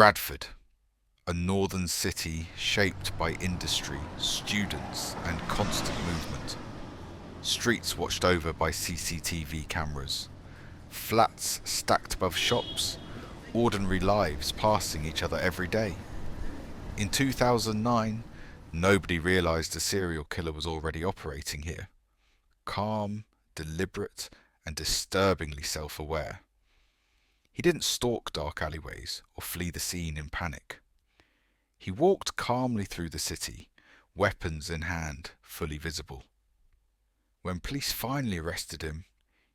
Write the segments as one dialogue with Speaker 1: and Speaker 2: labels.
Speaker 1: Bradford, a northern city shaped by industry, students, and constant movement. Streets watched over by CCTV cameras. Flats stacked above shops. Ordinary lives passing each other every day. In 2009, nobody realised a serial killer was already operating here. Calm, deliberate, and disturbingly self-aware. He didn't stalk dark alleyways or flee the scene in panic. He walked calmly through the city, weapons in hand, fully visible. When police finally arrested him,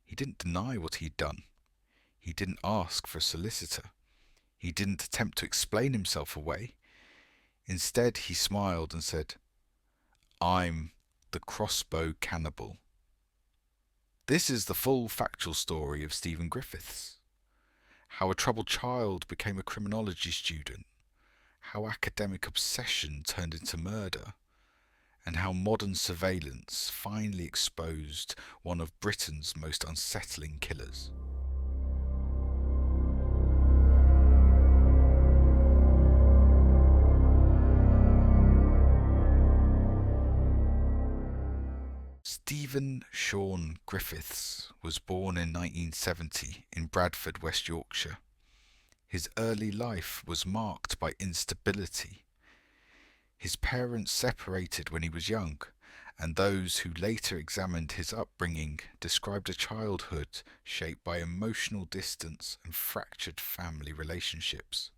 Speaker 1: he didn't deny what he'd done. He didn't ask for a solicitor. He didn't attempt to explain himself away. Instead, he smiled and said, "I'm the Crossbow Cannibal." This is the full factual story of Stephen Griffiths. How a troubled child became a criminology student. How academic obsession turned into murder, and how modern surveillance finally exposed one of Britain's most unsettling killers. Stephen Sean Griffiths was born in 1970 in Bradford, West Yorkshire. His early life was marked by instability. His parents separated when he was young, and those who later examined his upbringing described a childhood shaped by emotional distance and fractured family relationships.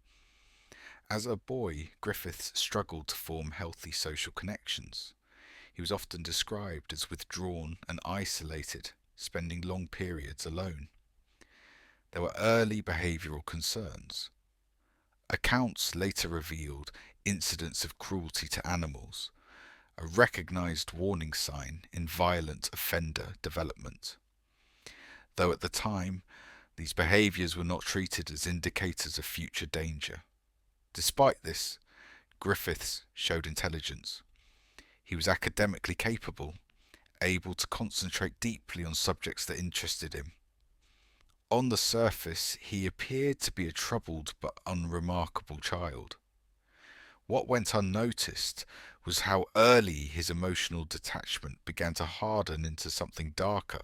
Speaker 1: As a boy, Griffiths struggled to form healthy social connections. He was often described as withdrawn and isolated, spending long periods alone. There were early behavioural concerns. Accounts later revealed incidents of cruelty to animals, a recognised warning sign in violent offender development. Though at the time, these behaviours were not treated as indicators of future danger. Despite this, Griffiths showed intelligence. He was academically capable, able to concentrate deeply on subjects that interested him. On the surface, he appeared to be a troubled but unremarkable child. What went unnoticed was how early his emotional detachment began to harden into something darker.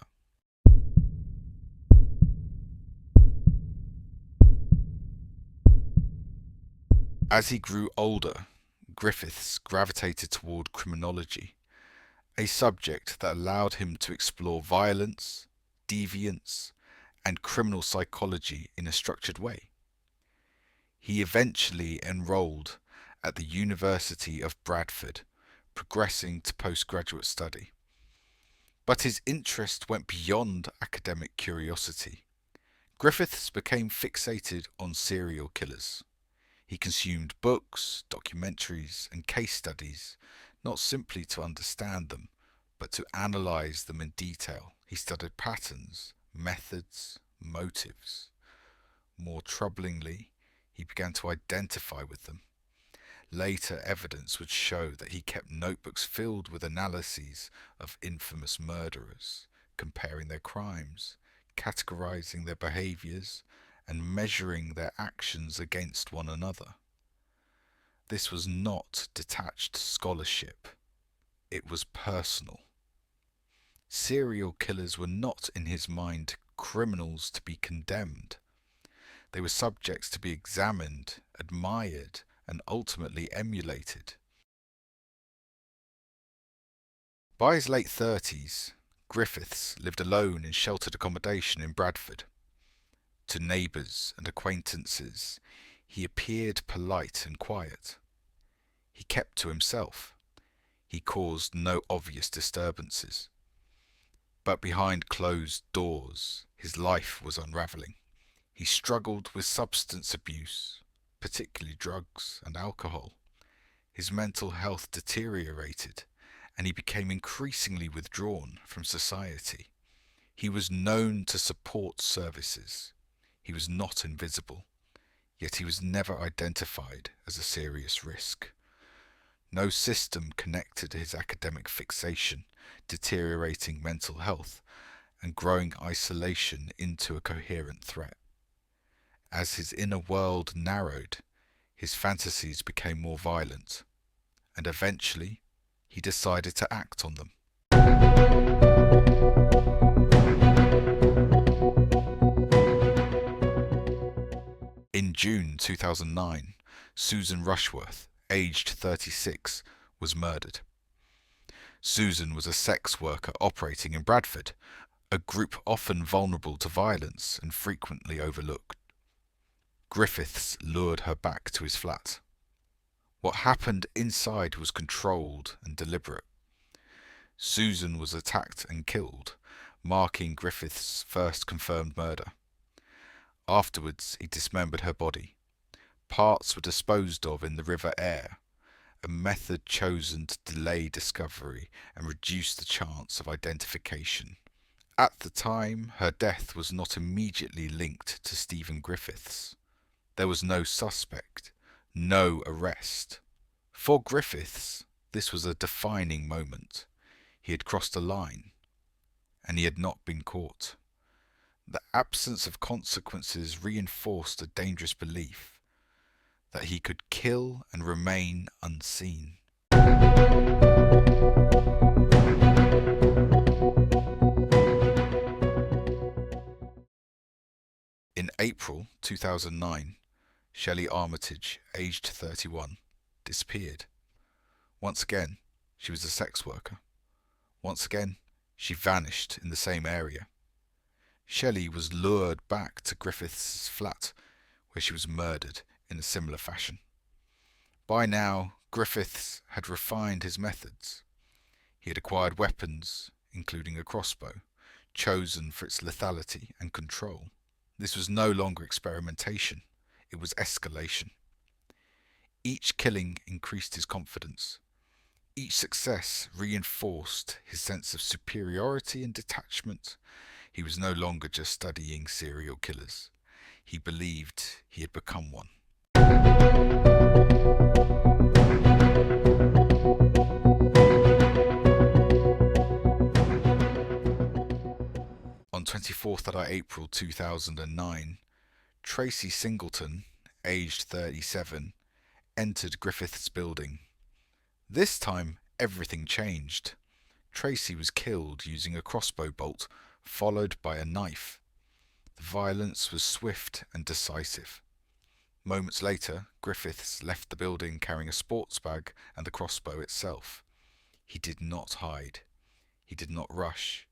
Speaker 1: As he grew older, Griffiths gravitated toward criminology, a subject that allowed him to explore violence, deviance, and criminal psychology in a structured way. He eventually enrolled at the University of Bradford, progressing to postgraduate study. But his interest went beyond academic curiosity. Griffiths became fixated on serial killers. He consumed books, documentaries, and case studies, not simply to understand them, but to analyse them in detail. He studied patterns, methods, motives. More troublingly, he began to identify with them. Later evidence would show that he kept notebooks filled with analyses of infamous murderers, comparing their crimes, categorising their behaviours, and measuring their actions against one another. This was not detached scholarship. It was personal. Serial killers were not, in his mind, criminals to be condemned. They were subjects to be examined, admired, and ultimately emulated. By his late 30s, Griffiths lived alone in sheltered accommodation in Bradford. To neighbours and acquaintances, he appeared polite and quiet. He kept to himself. He caused no obvious disturbances. But behind closed doors, his life was unravelling. He struggled with substance abuse, particularly drugs and alcohol. His mental health deteriorated, and he became increasingly withdrawn from society. He was known to support services. He was not invisible, yet he was never identified as a serious risk. No system connected his academic fixation, deteriorating mental health, and growing isolation into a coherent threat. As his inner world narrowed, His fantasies became more violent, and eventually he decided to act on them. In June 2009, Susan Rushworth, aged 36, was murdered. Susan was a sex worker operating in Bradford, a group often vulnerable to violence and frequently overlooked. Griffiths lured her back to his flat. What happened inside was controlled and deliberate. Susan was attacked and killed, marking Griffiths' first confirmed murder. Afterwards, he dismembered her body. Parts were disposed of in the River Aire, a method chosen to delay discovery and reduce the chance of identification. At the time, her death was not immediately linked to Stephen Griffiths. There was no suspect, no arrest. For Griffiths, this was a defining moment. He had crossed a line, and he had not been caught. The absence of consequences reinforced a dangerous belief that he could kill and remain unseen. In April 2009, Shelley Armitage, aged 31, disappeared. Once again, she was a sex worker. Once again, she vanished in the same area. Shelley was lured back to Griffiths' flat, where she was murdered in a similar fashion. By now, Griffiths had refined his methods. He had acquired weapons, including a crossbow, chosen for its lethality and control. This was no longer experimentation, it was escalation. Each killing increased his confidence. Each success reinforced his sense of superiority and detachment. He was no longer just studying serial killers. He believed he had become one. On 24th of April 2009, Tracy Singleton, aged 37, entered Griffiths' building. This time, everything changed. Tracy was killed using a crossbow bolt, followed by a knife. The violence was swift and decisive. Moments later, Griffiths left the building carrying a sports bag and the crossbow itself. He did not hide. He did not rush.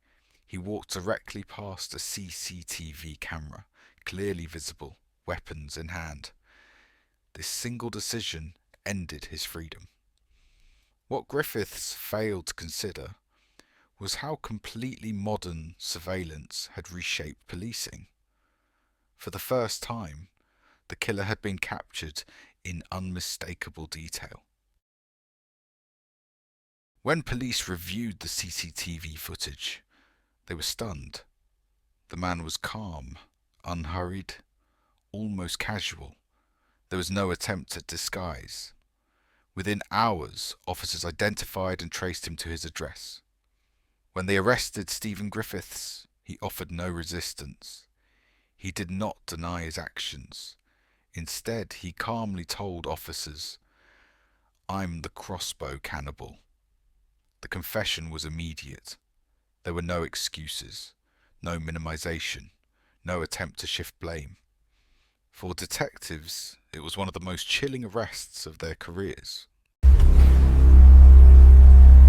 Speaker 1: He walked directly past a CCTV camera, clearly visible, weapons in hand. This single decision ended his freedom. What Griffiths failed to consider was how completely modern surveillance had reshaped policing. For the first time, the killer had been captured in unmistakable detail. When police reviewed the CCTV footage, they were stunned. The man was calm, unhurried, almost casual. There was no attempt at disguise. Within hours, officers identified and traced him to his address. When they arrested Stephen Griffiths, he offered no resistance. He did not deny his actions. Instead, he calmly told officers, "I'm the Crossbow cannibal." The confession was immediate. There were no excuses, no minimization, no attempt to shift blame. For detectives, it was one of the most chilling arrests of their careers.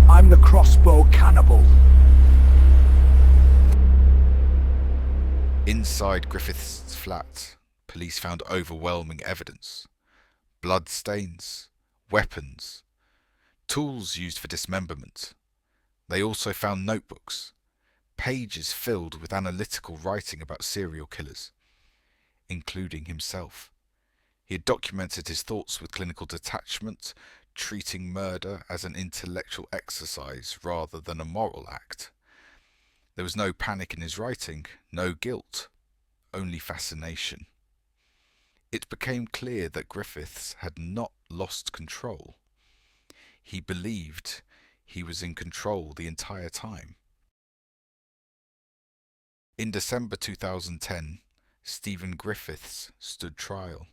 Speaker 2: I'm the Crossbow cannibal.
Speaker 1: Inside Griffiths' flat, police found overwhelming evidence. Blood stains, weapons, tools used for dismemberment. They also found notebooks, pages filled with analytical writing about serial killers, including himself. He had documented his thoughts with clinical detachment, treating murder as an intellectual exercise rather than a moral act. There was no panic in his writing, no guilt, only fascination. It became clear that Griffiths had not lost control. He believed he was in control the entire time. In December 2010, Stephen Griffiths stood trial.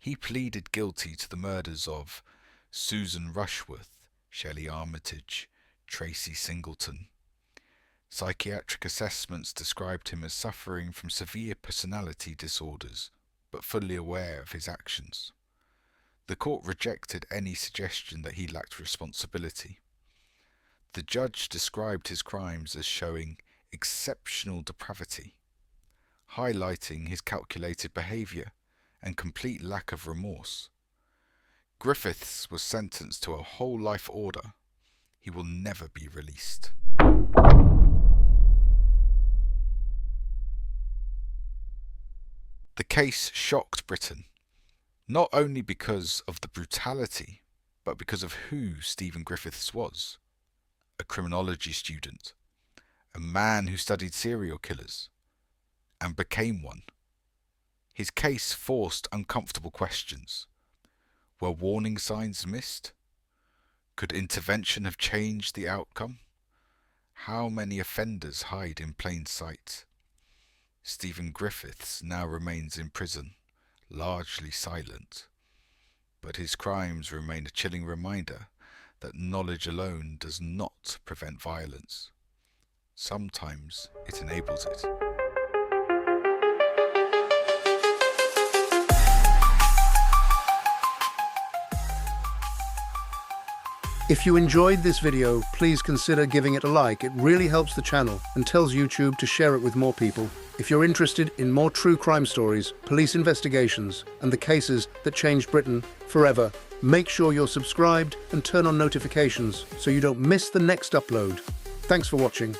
Speaker 1: He pleaded guilty to the murders of Susan Rushworth, Shelley Armitage, Tracy Singleton. Psychiatric assessments described him as suffering from severe personality disorders, but fully aware of his actions. The court rejected any suggestion that he lacked responsibility. The judge described his crimes as showing exceptional depravity, highlighting his calculated behaviour and complete lack of remorse. Griffiths was sentenced to a whole life order. He will never be released. The case shocked Britain, not only because of the brutality, but because of who Stephen Griffiths was. A criminology student, a man who studied serial killers, and became one. His case forced uncomfortable questions. Were warning signs missed? Could intervention have changed the outcome? How many offenders hide in plain sight? Stephen Griffiths now remains in prison, largely silent, but his crimes remain a chilling reminder that knowledge alone does not prevent violence. Sometimes it enables it.
Speaker 3: If you enjoyed this video, please consider giving it a like. It really helps the channel and tells YouTube to share it with more people. If you're interested in more true crime stories, police investigations, and the cases that changed Britain forever, make sure you're subscribed and turn on notifications so you don't miss the next upload. Thanks for watching.